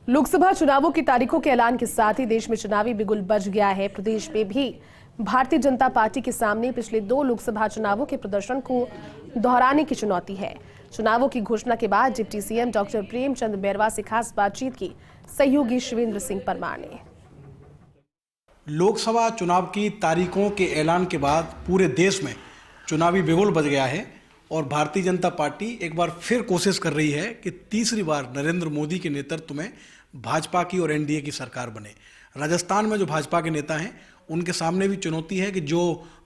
लोकसभा चुनावों की तारीखों के ऐलान के साथ ही देश में चुनावी बिगुल बज गया है। प्रदेश में भी भारतीय जनता पार्टी के सामने पिछले 2 लोकसभा चुनावों के प्रदर्शन को दोहराने की चुनौती है। चुनावों की घोषणा के बाद deputy CM doctor Premchand Bairwa से खास बातचीत की सहयोगी शिवेंद्र सिंह परमार ने। लोकसभा चुनाव की तारीखों के ऐलान के बाद पूरे देश में चुनावी बिगुल बज गया है और भारतीय जनता पार्टी एक बार फिर कोशिश कर रही है कि तीसरी बार नरेंद्र मोदी के नेतृत्व में भाजपा की और एनडीए की सरकार बने। राजस्थान में जो भाजपा के नेता हैं उनके सामने भी चुनौती है कि जो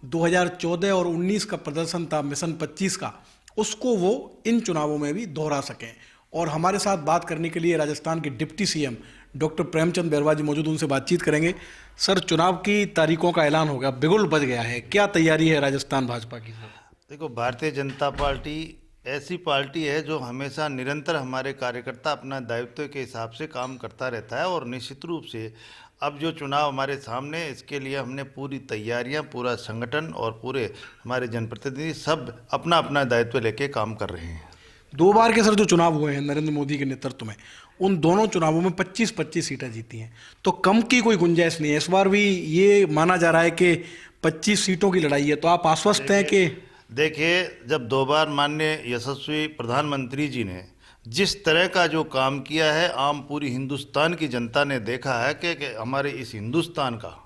2014 और 19 का प्रदर्शन था मिशन 25 का, उसको वो इन चुनावों में भी दोहरा सकें। और हमारे साथ बात करने के लिए राजस्थान के deputy CM doctor Premchand Bairwa ji मौजूद, उनसे बातचीत करेंगे। सर, चुनाव की तारीखों का ऐलान हो गया, बिगुल बज गया है, क्या तैयारी है राजस्थान भाजपा की? देखो, भारतीय जनता पार्टी ऐसी पार्टी है जो हमेशा निरंतर हमारे कार्यकर्ता अपना दायित्व के हिसाब से काम करता रहता है और निश्चित रूप से अब जो चुनाव हमारे सामने, इसके लिए हमने पूरी तैयारियां, पूरा संगठन और पूरे हमारे जनप्रतिनिधि सब अपना अपना दायित्व लेके काम कर रहे हैं। 2 बार के सर जो चुनाव हुए हैं नरेंद्र मोदी के नेतृत्व में, उन दोनों चुनावों में 25-25 सीटें जीती हैं, तो कम की कोई गुंजाइश नहीं है। इस बार भी ये माना जा रहा है कि 25 सीटों की लड़ाई है, तो आप आश्वस्त हैं कि? देखिए, जब 2 बार माननीय यशस्वी प्रधानमंत्री जी ने जिस तरह का जो काम किया है, आम पूरी हिंदुस्तान की जनता ने देखा है कि हमारे इस हिंदुस्तान का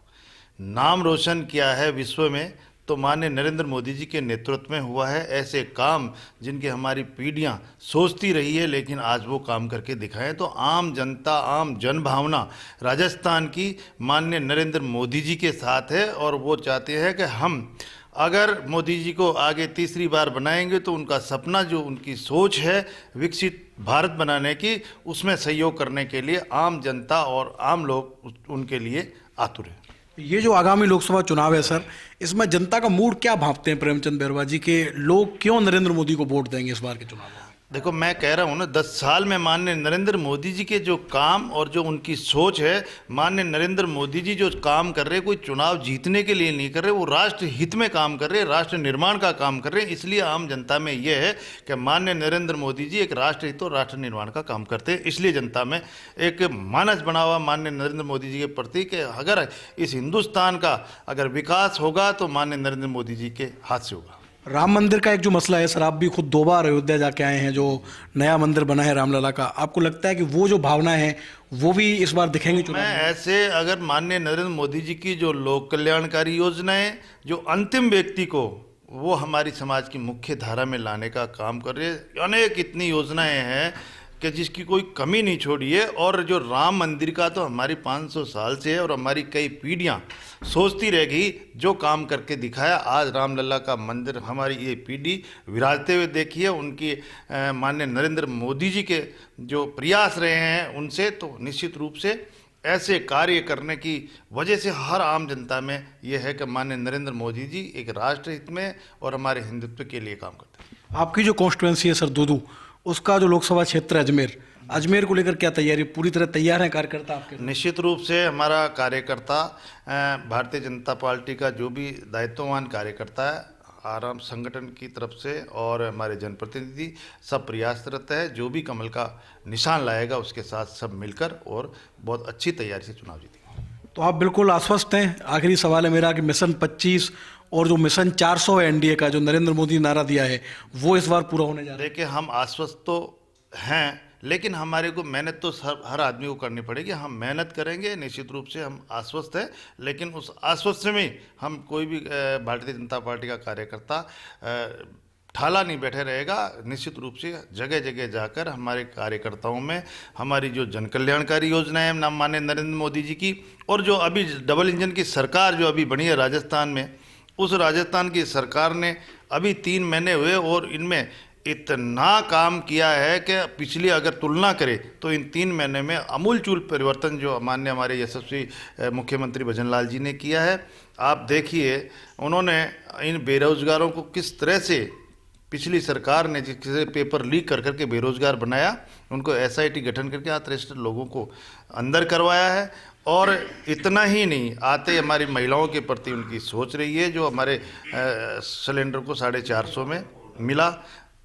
नाम रोशन किया है विश्व में, तो माननीय नरेंद्र मोदी जी के नेतृत्व में हुआ है। ऐसे काम जिनकी हमारी पीढ़ियां सोचती रही है, लेकिन आज वो काम करके दिखाएं, तो आम जनता, आम जनभावना राजस्थान की माननीय नरेंद्र मोदी जी के साथ है और वो चाहते हैं कि हम अगर मोदी जी को आगे तीसरी बार बनाएंगे तो उनका सपना, जो उनकी सोच है विकसित भारत बनाने की, उसमें सहयोग करने के लिए आम जनता और आम लोग उनके लिए आतुर हैं। ये जो आगामी लोकसभा चुनाव है सर, इसमें जनता का मूड क्या भांपते हैं प्रेमचंद बैरवा जी के? लोग क्यों नरेंद्र मोदी को वोट देंगे इस बार के चुनाव में? देखो, मैं कह रहा हूँ ना, 10 साल में माननीय नरेंद्र मोदी जी के जो काम और जो उनकी सोच है, माननीय नरेंद्र मोदी जी जो काम कर रहे हैं, कोई चुनाव जीतने के लिए नहीं कर रहे, वो राष्ट्र हित में काम कर रहे हैं, राष्ट्र निर्माण का काम कर रहे हैं। इसलिए आम जनता में ये है कि माननीय नरेंद्र मोदी जी एक राष्ट्र हित और राष्ट्र निर्माण का काम करते हैं। इसलिए जनता में एक मानस बना हुआ माननीय नरेंद्र मोदी जी के प्रति कि अगर इस हिंदुस्तान का अगर विकास होगा तो माननीय नरेंद्र मोदी जी के हाथ से होगा। राम मंदिर का एक जो मसला है सर, आप भी खुद 2 बार अयोध्या जाके आए हैं, जो नया मंदिर बना है रामलला का, आपको लगता है कि वो जो भावनाएं हैं वो भी इस बार दिखेंगी चुनाव में? ऐसे अगर माननीय नरेंद्र मोदी जी की जो लोक कल्याणकारी योजनाएं, जो अंतिम व्यक्ति को वो हमारी समाज की मुख्य धारा में लाने का काम कर रहे हैं, अनेक इतनी योजनाएं हैं कि जिसकी कोई कमी नहीं छोड़ी है। और जो राम मंदिर का तो हमारी 500 साल से है और हमारी कई पीढ़ियां सोचती रह गई, जो काम करके दिखाया। आज रामलला का मंदिर हमारी ये पीढ़ी विराजते हुए देखी है। उनकी माननीय नरेंद्र मोदी जी के जो प्रयास रहे हैं उनसे, तो निश्चित रूप से ऐसे कार्य करने की वजह से हर आम जनता में ये है कि माननीय नरेंद्र मोदी जी एक राष्ट्र हित में और हमारे हिंदुत्व के लिए काम करते हैं। आपकी जो कॉन्स्टिट्यूएंसी है सर दूदू, उसका जो लोकसभा क्षेत्र है अजमेर को लेकर क्या तैयारी? पूरी तरह तैयार हैं कार्यकर्ता आपके? निश्चित रूप से हमारा कार्यकर्ता, भारतीय जनता पार्टी का जो भी दायित्ववान कार्यकर्ता है, आराम संगठन की तरफ से और हमारे जनप्रतिनिधि सब प्रयासरत है। जो भी कमल का निशान लाएगा उसके साथ सब मिलकर और बहुत अच्छी तैयारी से चुनाव जीतेंगे। तो आप बिल्कुल आश्वस्त हैं? आखिरी सवाल है मेरा कि मिशन 25 और जो मिशन 400 है एनडीए का, जो नरेंद्र मोदी नारा दिया है, वो इस बार पूरा होने जा रहा है? देखिए, हम आश्वस्त तो हैं, लेकिन हमारे को मेहनत तो हर आदमी को करनी पड़ेगी। हम मेहनत करेंगे, निश्चित रूप से हम आश्वस्त हैं, लेकिन उस आश्वस्त में हम कोई भी भारतीय जनता पार्टी का कार्यकर्ता ठाला नहीं बैठे रहेगा। निश्चित रूप से जगह जगह जाकर हमारे कार्यकर्ताओं में हमारी जो जन कल्याणकारी योजनाएं हैं माननीय नरेंद्र मोदी जी की, और जो अभी डबल इंजन की सरकार जो अभी बनी है राजस्थान में, उस राजस्थान की सरकार ने अभी 3 महीने हुए और इनमें इतना काम किया है कि पिछली अगर तुलना करें तो इन 3 महीने में अमूलचूल परिवर्तन जो माननीय हमारे यशस्वी मुख्यमंत्री भजनलाल जी ने किया है। आप देखिए, उन्होंने इन बेरोजगारों को किस तरह से, पिछली सरकार ने जिससे पेपर लीक कर करके बेरोजगार बनाया, उनको एसआईटी गठन करके अतिरिक्त लोगों को अंदर करवाया है। और इतना ही नहीं, आते हमारी महिलाओं के प्रति उनकी सोच रही है। जो हमारे सिलेंडर को 450 में मिला,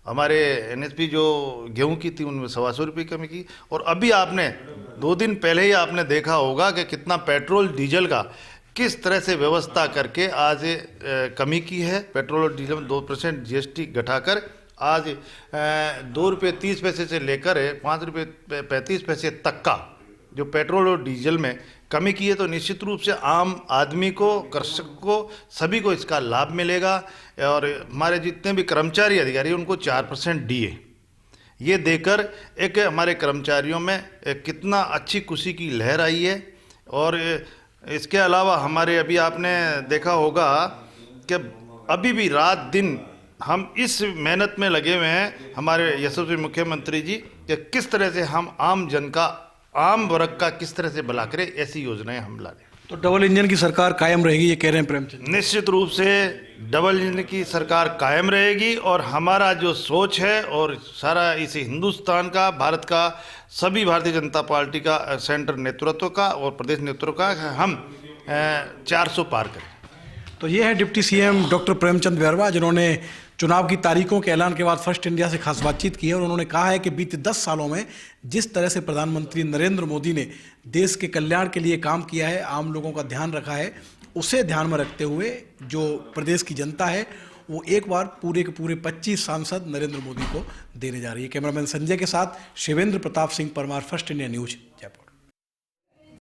हमारे एनएसपी जो गेहूं की थी उनमें 125 रुपये कमी की। और अभी आपने 2 दिन पहले ही आपने देखा होगा कि कितना पेट्रोल डीजल का किस तरह से व्यवस्था करके आज कमी की है। पेट्रोल और डीजल में 2% जीएसटी घटाकर आज 2 रुपये 30 पैसे से लेकर 5 रुपये 35 पैसे तक का जो पेट्रोल और डीजल में कमी की है, तो निश्चित रूप से आम आदमी को, कृषक को, सभी को इसका लाभ मिलेगा। और हमारे जितने भी कर्मचारी अधिकारी उनको 4% डीए ये देकर एक हमारे कर्मचारियों में कितना अच्छी खुशी की लहर आई है। और इसके अलावा हमारे अभी आपने देखा होगा कि अभी भी रात दिन हम इस मेहनत में लगे हुए हैं हमारे यशस्वी मुख्यमंत्री जी कि किस तरह से हम आम जन का, आम वर्ग का किस तरह से भला करें, ऐसी योजनाएं हम ला रहे हैं। तो डबल इंजन की सरकार कायम रहेगी ये कह रहे हैं प्रेमचंद। निश्चित रूप से डबल इंजन की सरकार कायम रहेगी और हमारा जो सोच है और सारा इस हिंदुस्तान का, भारत का, सभी भारतीय जनता पार्टी का सेंटर नेतृत्व का और प्रदेश नेतृत्व का, हम 400 पार करें। तो ये है deputy CM doctor Premchand Bairwa, जिन्होंने चुनाव की तारीखों के ऐलान के बाद फर्स्ट इंडिया से खास बातचीत की है। और उन्होंने कहा है कि बीते 10 सालों में जिस तरह से प्रधानमंत्री नरेंद्र मोदी ने देश के कल्याण के लिए काम किया है, आम लोगों का ध्यान रखा है, उसे ध्यान में रखते हुए जो प्रदेश की जनता है वो एक बार पूरे के पूरे 25 सांसद नरेंद्र मोदी को देने जा रही है। कैमरामैन संजय के साथ Shivendra Pratap Singh Parmar, first India news, Jaipur.